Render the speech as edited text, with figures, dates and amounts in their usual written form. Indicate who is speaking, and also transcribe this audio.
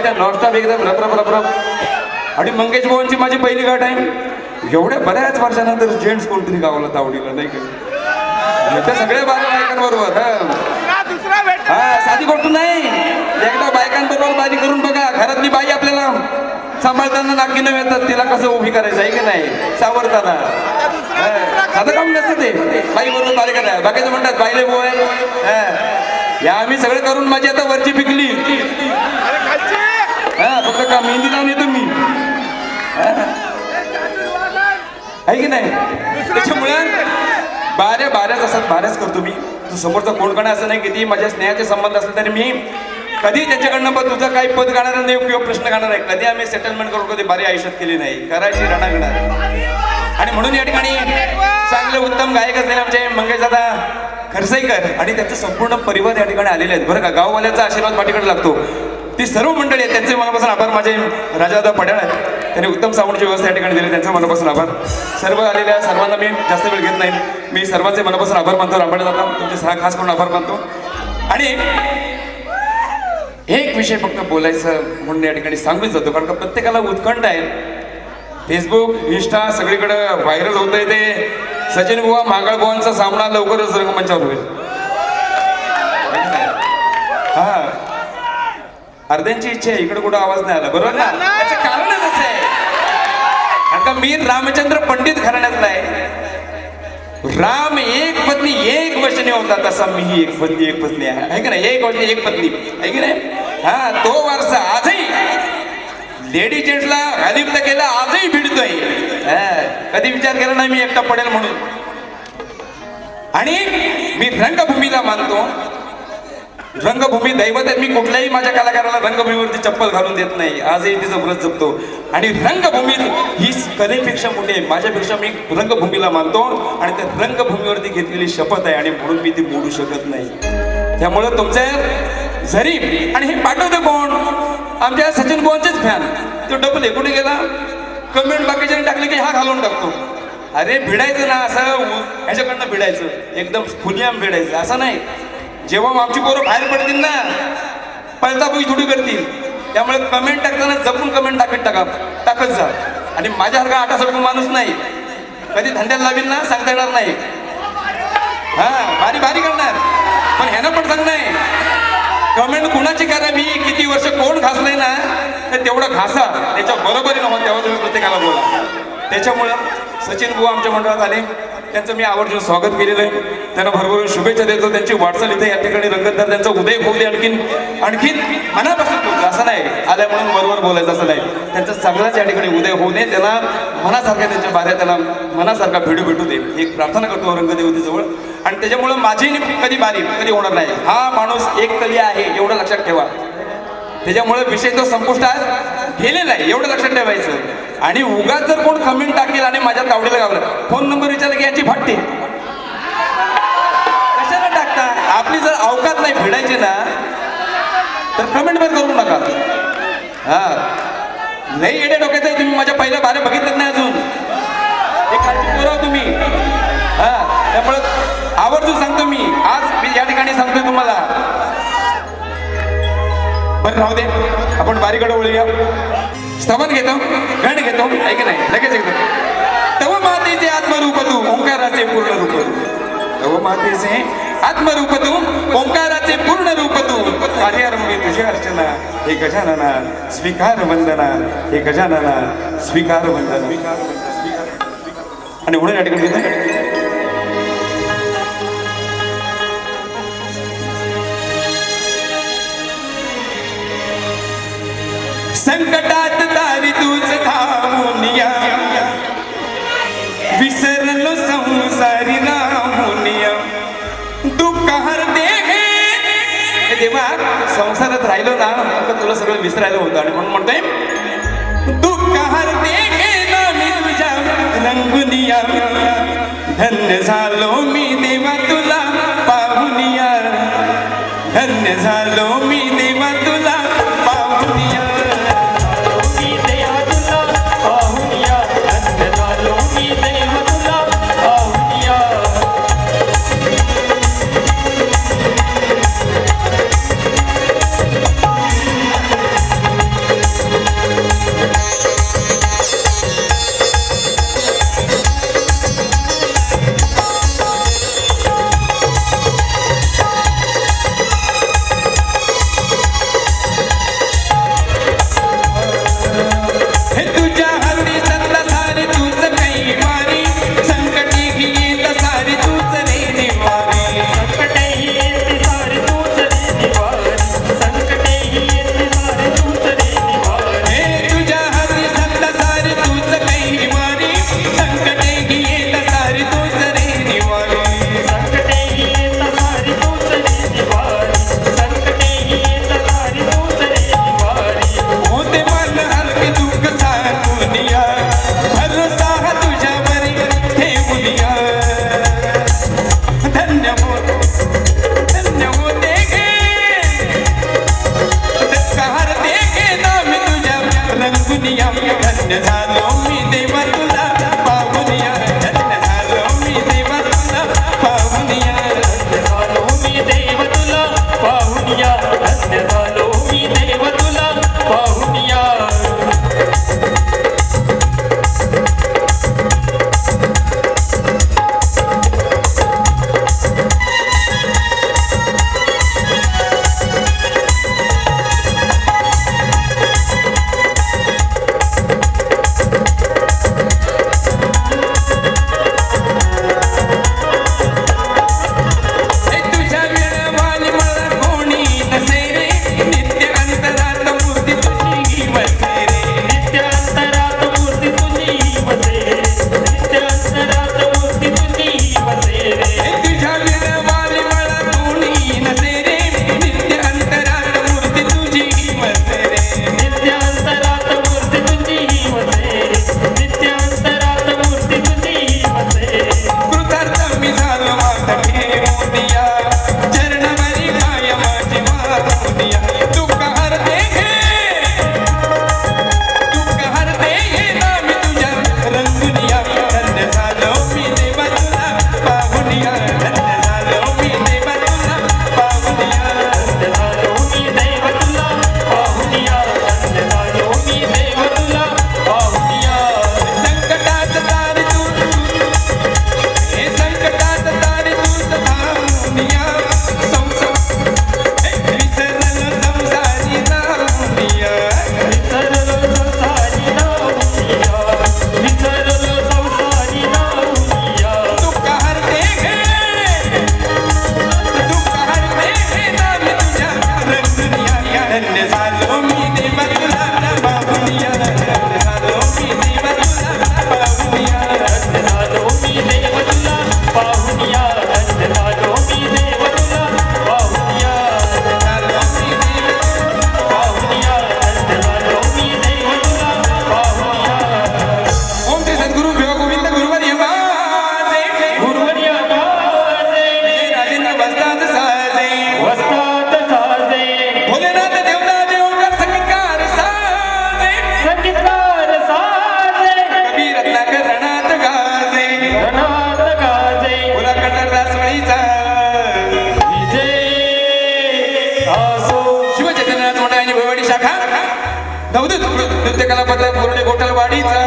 Speaker 1: त्या नॉनस्टॉप एकदम रप. आणि मंगेश भाऊंची माझी पहिली गाठ आहे. एवढ्या बऱ्याच वर्षानंतर जेंट्स कोणतरी गावाला तावडीला नाही का, त्या सगळ्या बायकांबरोबर. हा साधी गोष्ट नाही, एकदा बायकांबरोबर बाजी करून बघा. घरातली बाई आपल्याला सांभाळताना नाकी न येतात, तिला कसं उभी करायचं आहे की नाही, सावरताना. साधं काम नसतं ते, बाई बरोबर बारी करा. बाकीचं म्हणतात बाईले बोय. या आम्ही सगळं करून माझी आता वरची पिकली. हा फक्त का मेहंदी लावून येतो मी, आहे की नाही. त्याच्यामुळे बाऱ्याच असतात, बाऱ्याच करतो मी. तू समोरचा कोण कोण असं नाही, किती माझ्या स्नेहाचे संबंध असले तरी मी कधी त्यांच्याकडनं पण तुझं काही पद गाणार नाही किंवा प्रश्न गाणार आहे. कधी आम्ही सेटलमेंट करून कधी बारी आयुष्यात केली नाही, करायची रणांगणार. आणि म्हणून या ठिकाणी चांगले उत्तम गायक असलेले आमचे मंगेश दादा खरसाईकर आणि त्यांचे संपूर्ण परिवार या ठिकाणी आलेले आहेत बरं का. गाववाल्याचा आशीर्वाद पाठीकडे लागतो. ती सर्व मंडळी आहेत, त्यांचे मनापासून आभार. माझे राजादा पड्याळ आहेत, त्यांनी उत्तम साऊंडची व्यवस्था या ठिकाणी दिली, त्यांचा मनापासून आभार. सर्व आलेल्या सर्वांना मी जास्त वेळ घेत नाही, मी सर्वांचे मनापासून आभार मानतो. रामपाडे दादा तुमचे सहा खास करून आभार मानतो. आणि एक विषय फक्त बोलायचं म्हणून या ठिकाणी सांगून जातो, कारण का प्रत्येकाला उत्कंठ आहे. फेसबुक इंस्टा सगळीकडे व्हायरल होत आहे ते सचिन बुवा मांगळ बुवांचा सामना लवकरच रंगमंचावर होईल. हा अर्ध्यांची इच्छा आहे, इकडे कुठं आवाज नाही आला बरोबर ना. त्याचं कारणच असं आहे, कारण का मी रामचंद्र पंडित घराण्यातला आहे. राम एक पत्नी एक वचने होता, तसा मीही एक पत्नी आहे की नाही. एक वचने एक पत्नी आहे की नाही. हा तो वारसा आजही लेडी जेंट्सला अलिप्त केला, आजही भिडतोय. कधी विचार केला नाही मी एकटा पडेल म्हणून. आणि मी रंगभूमीला मानतो, रंगभूमी दैवत आहे. मी कुठल्याही माझ्या कलाकाराला रंगभूमीवरती चप्पल घालून देत नाही, आजही तिचं व्रत जपतो. आणि रंगभूमी ही कलेपेक्षा मोठी आहे, माझ्यापेक्षा मी रंगभूमीला मानतो. आणि त्या रंगभूमीवरती घेतलेली शपथ आहे, आणि म्हणून मी ती मोडू शकत नाही. त्यामुळं तुमचे जरी आणि हे पाठवते कोण, आमच्या सचिन बुवांचेच फॅन. तो डबल कुठे गेला, कमेंट बाकीच्याने टाकले की हा घालून टाकतो. अरे भिडायचं ना, असं ह्याच्याकडनं भिडायचं, एकदम खुलियाम भिडायचं असं नाही. जेव्हा आमची पोरं बाहेर पडतील ना, पळतापुई थोडी करतील. त्यामुळे कमेंट टाकताना जपून कमेंट टाकत जा. आणि माझ्यासारखा आटासारखा माणूस नाही, कधी धंद्याला लावील ना सांगता येणार नाही. हा बारी करणार, पण ह्यानं पण सांग नाही. कमेंट कुणाची करावी, किती वर्ष कोण घासलंय ना, तर तेवढं घासा, त्याच्या बरोबरीनं हो, तेव्हा तुम्ही प्रत्येकाला बोला. त्याच्यामुळं सचिन बुवा आमच्या मंडळात आले, त्यांचं मी आवर्जून स्वागत केलेलं आहे. त्यांना भरभरून शुभेच्छा देतो. त्यांची वाटचाल इथे या ठिकाणी रंगतदार त्यांचा उदय होऊ दे, आणखीन मनापासून बोलतो असं नाही, आल्या म्हणून बरोबर बोलायचं असं नाही. त्यांचा चांगलाच या ठिकाणी उदय होऊ दे, त्याला मनासारख्या त्यांच्या बाऱ्या त्याला मनासारखा भेटू दे, एक प्रार्थना करतो रंगदेवतेजवळ. आणि त्याच्यामुळं माझी कधी बारी कधी होणार नाही. हा माणूस एक कली आहे एवढं लक्षात ठेवा. त्याच्यामुळे विषय तो संपुष्टात गेलेला आहे एवढं लक्षात ठेवायचं. आणि उगाच जर कोण कमेंट टाकेल आणि माझ्या तावडीला गावलं, फोन नंबर विचारला की यांची फाटते, कशाला टाकता. आपली जर अवकात नाही भिडायची ना, तर कमेंट पण करू नका. हा लई येडे डोक्याचं आहे तुम्ही. माझ्या पहिल्या बारे बघितलं नाही अजून, हे खालची पोरं तुम्ही. हा त्यामुळे आवर्जून सांगतो मी, आज मी या ठिकाणी सांगतोय तुम्हाला. बरं राहू दे, आपण बारीकडे वळूया. स्तवन घेतो, गण घेतो, ऐक नाही लगेच एकदम. तव मातेचे आत्मरूप तू, ओंकाराचे पूर्ण रूप तू. तव मातेचे आत्मरूप तू, ओंकाराचे पूर्ण रूप तू. कार्यारंभी तुझी अर्चना, हे गजानना स्वीकार वंदना, हे गजानना स्वीकार वंदना. आणि म्हणून या ठिकाणी घेतो. संकटात दारी तूच धावूनिया, विसरलो संसारी राहुनिया. दुःख हरते हे देवा, संसारात राहिलो ना तर तुला सगळं विसरायला होतं. आणि म्हणून म्हणतोय दुःख हरते ना मी तुझ्या रंगुनिया. धन्य झालो मी देवा तुला पाहुनिया, धन्य झालो मी देवा तुला पाहुनिया. रंगुनिया धन्य झालो मी देवा तुला पाहुनिया धन्य झालो मी देवा तुला पाहुनिया
Speaker 2: धन्य झालो मी देव तुला पाहुनिया धन्य झालो मी देव तुला पाहुनिया
Speaker 1: हे तुझ्या वेळवाली मला कोणी नसे रे नित्य अंतरात मूर्ती तुझी वसे रे
Speaker 2: नित्य अंतरात मूर्ती तुझी वसे नित्य अंतरात मूर्ती तुझी वसे रे
Speaker 1: हे तुझ्या वेळवाली मला कोणी नसे रे नित्य अंतरात मूर्ती तुझी वसे रे
Speaker 2: नित्य अंतरात मूर्ती तुझी वसे नित्य अंतरात मूर्ती तुझी वसे
Speaker 1: कृतार्थ मी झालो माता मोदिया चरणवरी काय माझी मातोनिया दुःख हरते घे नाम तुझ्या रंगुनिया धन्य झालो मी देवा तुला पाहुनिया धन्य झालो मी देवा तुला पाहुनिया
Speaker 2: धन्य झालो मी देव तुला पाहुनिया धन्य झालो मी देव तुला पाहुनिया
Speaker 1: संकटात तारी तू हे संकटात तारी तू धावनिया विसरल संसारी धावनिया
Speaker 2: विसरलो संसारी नाहुनिया विसरलो संसारी नाहुनिया
Speaker 1: दुःख हरते नाम तुझ्या रंगुनिया धन्य झालो मी देवा तुला पाहुनिया धन्य झालो मी देवा तुला पाहुनिया
Speaker 2: धन्य झालो मी देव तुला पाहुनिया धन्य झालो मी देव तुला पाहुनिया
Speaker 1: झालो मी देवा
Speaker 2: पाहुनिया धन्य झालो मी देव तुला पाहुनिया
Speaker 1: ओम श्री सद्गुरु भिवा गोविंद गुरुवर यमाजे
Speaker 2: गुरुवर्या गाजे
Speaker 1: राजेंद्र बसतात साजे
Speaker 2: वस्तात साजे
Speaker 1: भोलेनाथ देवताजे ओंकार संगीतकार साजे
Speaker 2: संगीतकार साजे
Speaker 1: कवी रत्नाकर रणात गाजे
Speaker 2: रणात गाजे
Speaker 1: बोला कटर रासवळीचा
Speaker 2: विजय असो
Speaker 1: शिवचैतन्यनाथ मंडळ आणि भोयवाडी शाखा नवदूत नृत्य कलापत्र बोर्डे गोटलवाडीचा